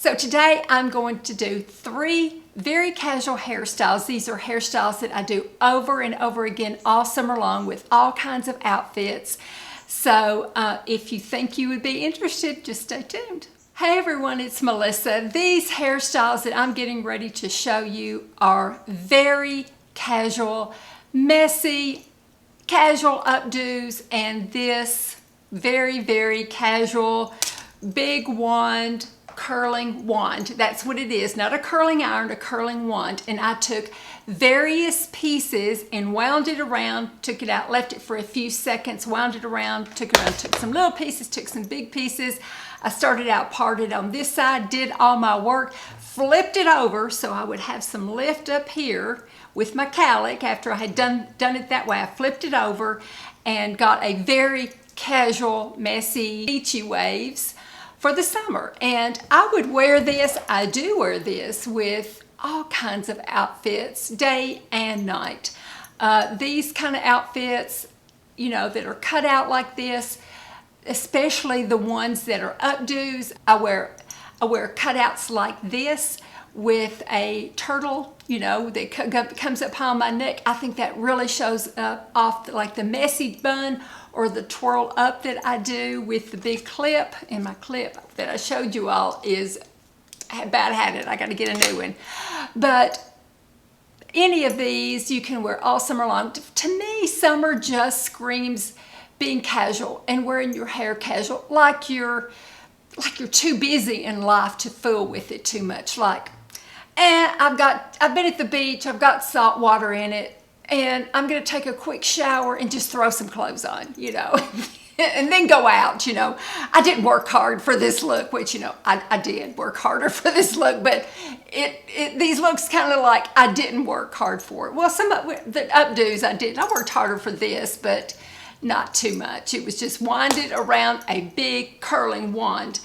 So today I'm going to do 3 very casual hairstyles. These are hairstyles that I do over and over again all summer long with all kinds of outfits. So if you think you would be interested, just stay tuned. Hey everyone, it's Melissa. These hairstyles that I'm getting ready to show you are very casual, messy, casual updos, and this very, very casual big wand, curling wand. That's what it is, not a curling iron, a curling wand. And I took various pieces and wound it around, took it out, left it for a few seconds, wound it around, took it around, took some little pieces, took some big pieces. I started out parted on this side, did all my work, flipped it over so I would have some lift up here with my cowlick. After I had done it that way, I flipped it over and got a very casual, messy, beachy waves for the summer. And I would wear this, I do wear this with all kinds of outfits, day and night. These kind of outfits, you know, that are cut out like this, especially the ones that are updos. I wear cutouts like this with a turtle, you know, that comes up high on my neck. I think that really shows up off like the messy bun or the twirl up that I do with the big clip. And my clip that I showed you all is bad had it. I got to get a new one. But any of these you can wear all summer long. To me, summer just screams being casual and wearing your hair casual, like you're too busy in life to fool with it too much. Like, I've been at the beach, I've got salt water in it, and I'm gonna take a quick shower and just throw some clothes on, you know, and then go out, you know. I didn't work hard for this look, which, you know, I did work harder for this look, but these looks kind of like I didn't work hard for it. Well, some of the updos I did. I worked harder for this, but not too much. It was just winded around a big curling wand.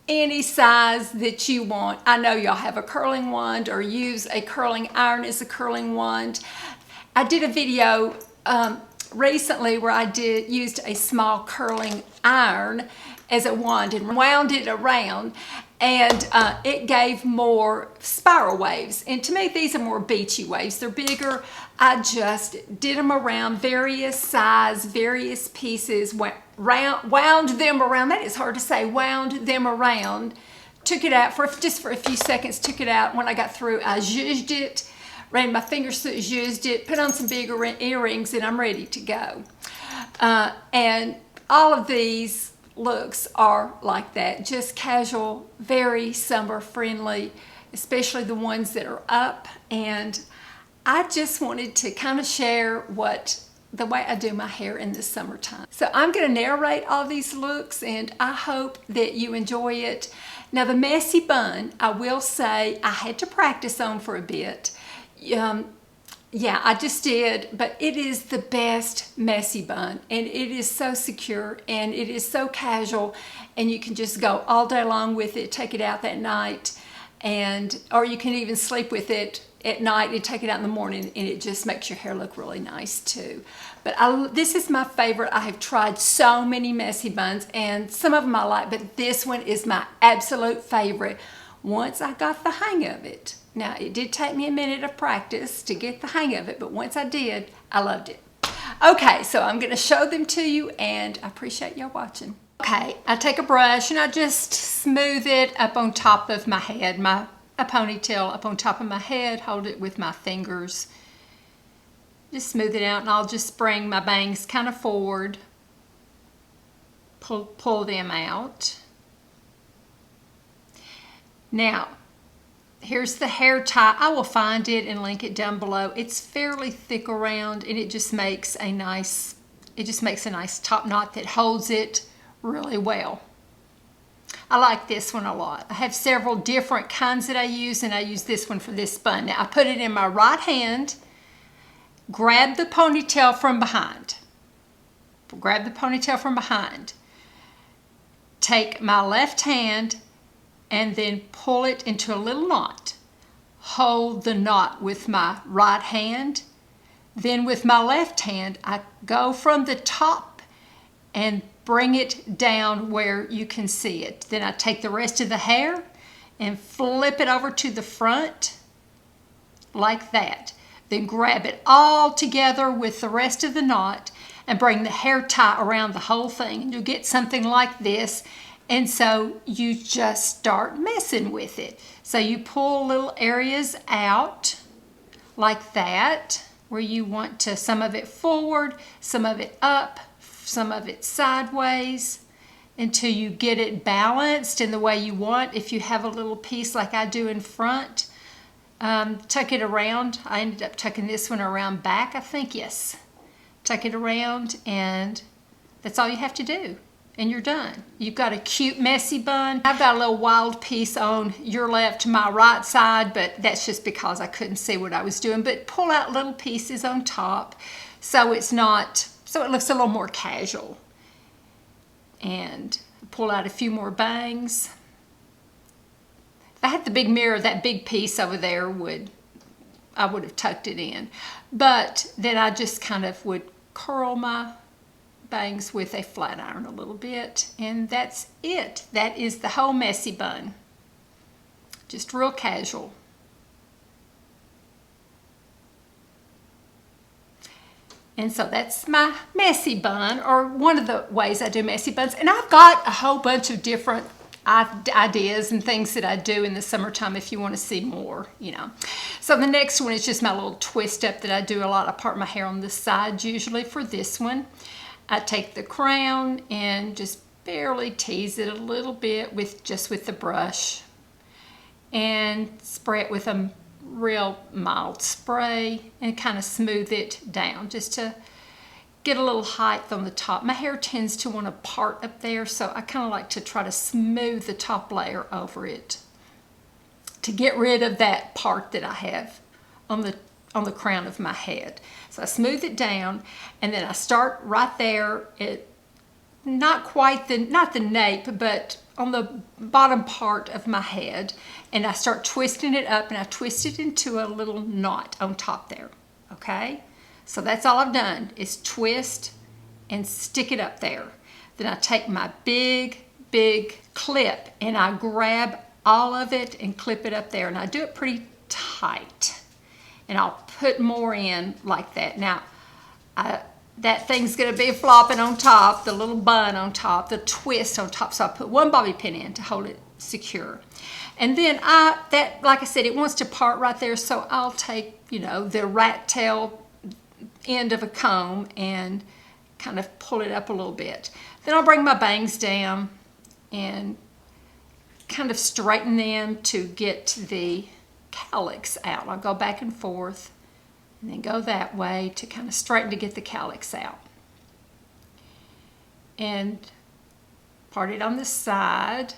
Any size that you want. I know y'all have a curling wand or use a curling iron as a curling wand. I did a video recently where I used a small curling iron as a wand and wound it around, and it gave more spiral waves. And to me, these are more beachy waves. They're bigger. I just did them around various size, various pieces, wound them around. That is hard to say. Wound them around. Took it out just for a few seconds. Took it out. When I got through, I zhuzhed it. Ran my fingers through, zhuzhed it. Put on some bigger earrings, and I'm ready to go. And all of these looks are like that. Just casual, very summer friendly, especially the ones that are up. And I just wanted to kind of share the way I do my hair in the summertime. So I'm going to narrate all these looks, and I hope that you enjoy it. Now, the messy bun, I will say I had to practice on for a bit. Yeah, I just did, but it is the best messy bun, and it is so secure, and it is so casual, and you can just go all day long with it, take it out that night, or you can even sleep with it at night and take it out in the morning, and it just makes your hair look really nice too. But this is my favorite. I have tried so many messy buns, and some of them I like, but this one is my absolute favorite once I got the hang of it. Now, it did take me a minute of practice to get the hang of it, but once I did, I loved it. Okay, so I'm going to show them to you, and I appreciate y'all watching. Okay, I take a brush and I just smooth it up on top of my head, a ponytail up on top of my head, hold it with my fingers. Just smooth it out, and I'll just bring my bangs kind of forward, pull them out. Now, here's the hair tie. I will find it and link it down below. It's fairly thick around, and it just makes a nice top knot that holds it really well. I like this one a lot. I have several different kinds that I use, and I use this one for this bun. Now, I put it in my right hand, grab the ponytail from behind. Grab the ponytail from behind. Take my left hand and then pull it into a little knot. Hold the knot with my right hand. Then with my left hand, I go from the top and bring it down where you can see it. Then I take the rest of the hair and flip it over to the front like that. Then grab it all together with the rest of the knot and bring the hair tie around the whole thing. And you'll get something like this. And so you just start messing with it. So you pull little areas out like that, where you want to, some of it forward, some of it up, some of it sideways, until you get it balanced in the way you want. If you have a little piece like I do in front, tuck it around. I ended up tucking this one around back, I think, yes. Tuck it around, and that's all you have to do, and you're done. You've got a cute messy bun. I've got a little wild piece on your left to my right side, but that's just because I couldn't see what I was doing. But pull out little pieces on top so it's not, so it looks a little more casual. And pull out a few more bangs. If I had the big mirror, that big piece over there I would have tucked it in. But then I just kind of would curl my bangs with a flat iron a little bit, and that's it. That is the whole messy bun. Just real casual. And so that's my messy bun, or one of the ways I do messy buns. And I've got a whole bunch of different ideas and things that I do in the summertime if you want to see more, you know. So the next one is just my little twist up that I do a lot. I part my hair on the sides usually for this one. I take the crown and just barely tease it a little bit with the brush, and spray it with a real mild spray and kind of smooth it down just to get a little height on the top. My hair tends to want to part up there, so I kind of like to try to smooth the top layer over it to get rid of that part that I have on the crown of my head. So I smooth it down, and then I start right there at not the nape, but on the bottom part of my head, and I start twisting it up, and I twist it into a little knot on top there. Okay, so that's all I've done is twist and stick it up there. Then I take my big clip and I grab all of it and clip it up there, and I do it pretty tight, and I'll put more in like that. Now that thing's going to be flopping on top, the little bun on top, the twist on top. So I put one bobby pin in to hold it secure. And then like I said, it wants to part right there. So I'll take, you know, the rat tail end of a comb and kind of pull it up a little bit. Then I'll bring my bangs down and kind of straighten them to get the calyx out. I'll go back and forth, and then go that way to kind of straighten to get the calyx out. And part it on the side.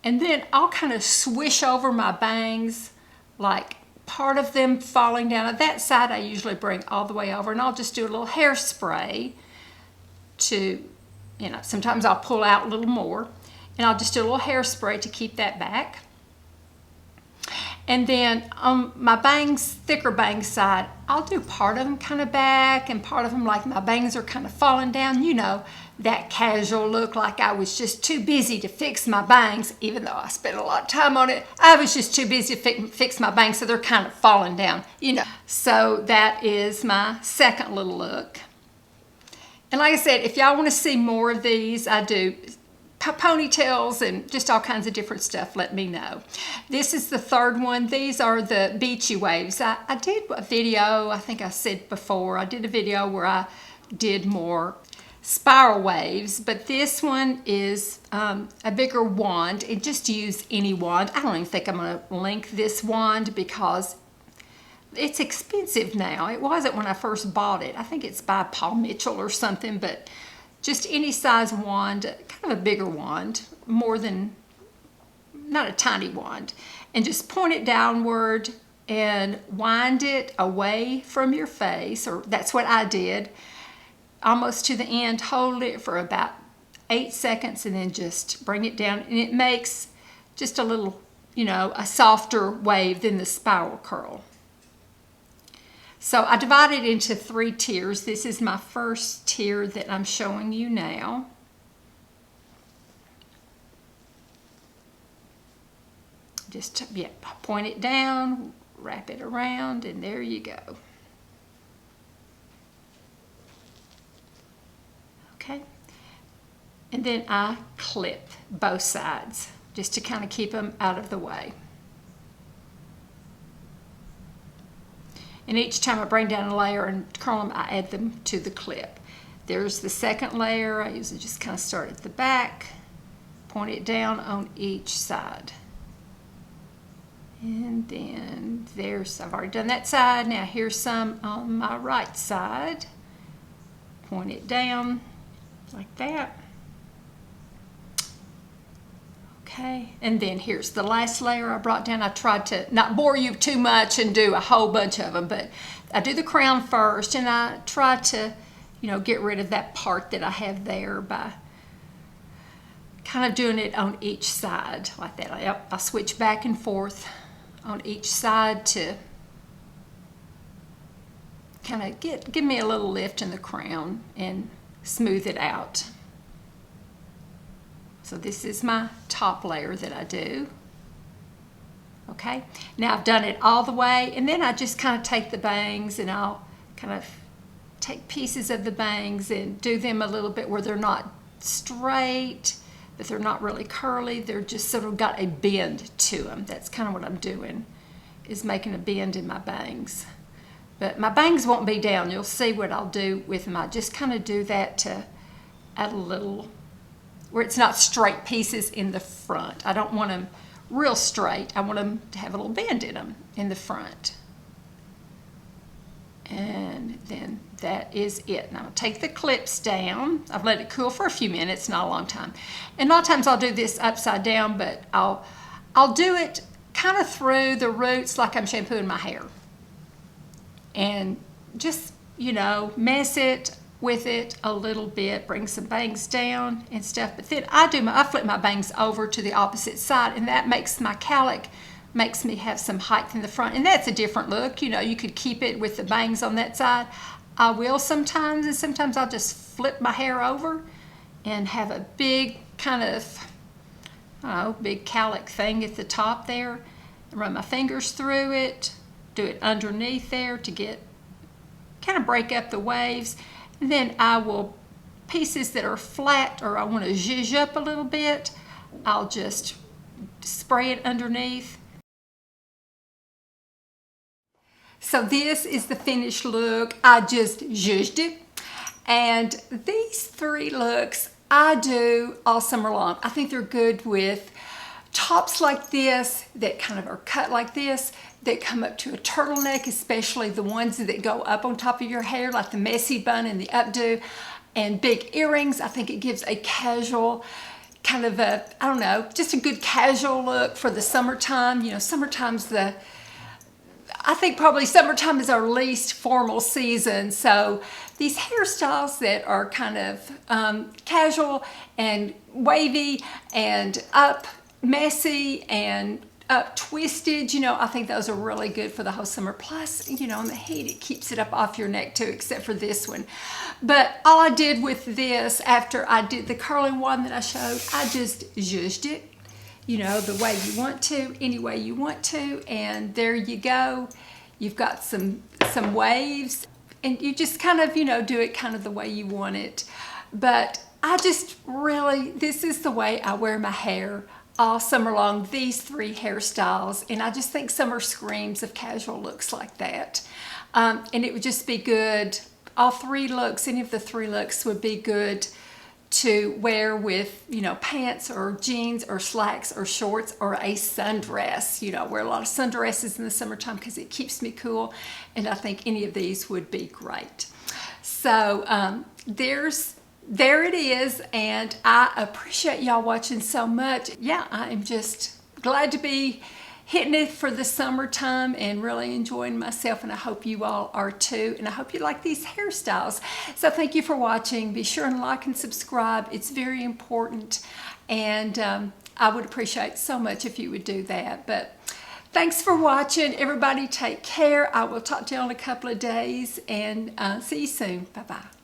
And then I'll kind of swish over my bangs, like part of them falling down. On that side I usually bring all the way over, and I'll just do a little hairspray to, you know, sometimes I'll pull out a little more, and I'll just do a little hairspray to keep that back. And then on my bangs, thicker bang side, I'll do part of them kind of back and part of them like my bangs are kind of falling down. You know, that casual look, like I was just too busy to fix my bangs, even though I spent a lot of time on it. I was just too busy to fix my bangs, so they're kind of falling down, you know. So that is my second little look. And like I said, if y'all want to see more of these, I do ponytails and just all kinds of different stuff, let me know. This is the third one. These are the beachy waves. I did a video, I think I said before, I did a video where I did more spiral waves, but this one is a bigger wand, and just use any wand. I don't even think I'm going to link this wand because it's expensive now. It wasn't when I first bought it. I think it's by Paul Mitchell or something, but just any size wand, kind of a bigger wand, more than, not a tiny wand, and just point it downward and wind it away from your face, or that's what I did, almost to the end. Hold it for about 8 seconds and then just bring it down, and it makes just a little, you know, a softer wave than the spiral curl. So I divided it into 3 tiers. This is my first tier that I'm showing you now. Just, yeah, point it down, wrap it around, and there you go. Okay. And then I clip both sides just to kind of keep them out of the way. And each time I bring down a layer and curl them, I add them to the clip. There's the second layer. I usually just kind of start at the back, point it down on each side. And then I've already done that side. Now here's some on my right side. Point it down like that. Okay, and then here's the last layer I brought down. I tried to not bore you too much and do a whole bunch of them, but I do the crown first, and I try to, get rid of that part that I have there by kind of doing it on each side like that. I switch back and forth on each side to kind of give me a little lift in the crown and smooth it out. So this is my top layer that I do. Okay, now I've done it all the way, and then I just kind of take the bangs and I'll kind of take pieces of the bangs and do them a little bit where they're not straight, but they're not really curly. They're just sort of got a bend to them. That's kind of what I'm doing, is making a bend in my bangs. But my bangs won't be down. You'll see what I'll do with them. I just kind of do that to add a little, where it's not straight pieces in the front. I don't want them real straight. I want them to have a little bend in them in the front. And then that is it. Now I'll take the clips down. I've let it cool for a few minutes, not a long time. And a lot of times I'll do this upside down, but I'll do it kind of through the roots like I'm shampooing my hair. And just, mess it with it a little bit, bring some bangs down and stuff. But then I flip my bangs over to the opposite side, and that makes my cowlick, makes me have some height in the front. And that's a different look. You could keep it with the bangs on that side. I will sometimes, and sometimes I'll just flip my hair over and have a big kind of, big cowlick thing at the top there. Run my fingers through it, do it underneath there to kind of break up the waves. And then I will, pieces that are flat or I want to zhuzh up a little bit, I'll just spray it underneath. So this is the finished look. I just zhuzhed it. And these three looks I do all summer long. I think they're good with tops like this that kind of are cut like this, that come up to a turtleneck, especially the ones that go up on top of your hair, like the messy bun and the updo, and big earrings. I think it gives a casual kind of a, just a good casual look for the summertime. I think probably summertime is our least formal season. So these hairstyles that are kind of casual and wavy and up messy and up twisted, I think those are really good for the whole summer. Plus, in the heat, it keeps it up off your neck too, except for this one. But all I did with this, after I did the curling one that I showed, I just zhuzhed it, the way you want to, any way you want to, and there you go. You've got some waves, and you just kind of, do it kind of the way you want it. But I just really, this is the way I wear my hair all summer long, these three hairstyles, and I just think summer screams of casual looks like that. And it would just be good, all three looks, any of the three looks would be good to wear with, pants or jeans or slacks or shorts or a sundress. I wear a lot of sundresses in the summertime because it keeps me cool, and I think any of these would be great. So there it is, and I appreciate y'all watching so much. Yeah, I am just glad to be hitting it for the summertime and really enjoying myself, and I hope you all are too, and I hope you like these hairstyles. So thank you for watching. Be sure and like and subscribe. It's very important, and I would appreciate so much if you would do that. But thanks for watching. Everybody take care. I will talk to you in a couple of days, and see you soon. Bye-bye.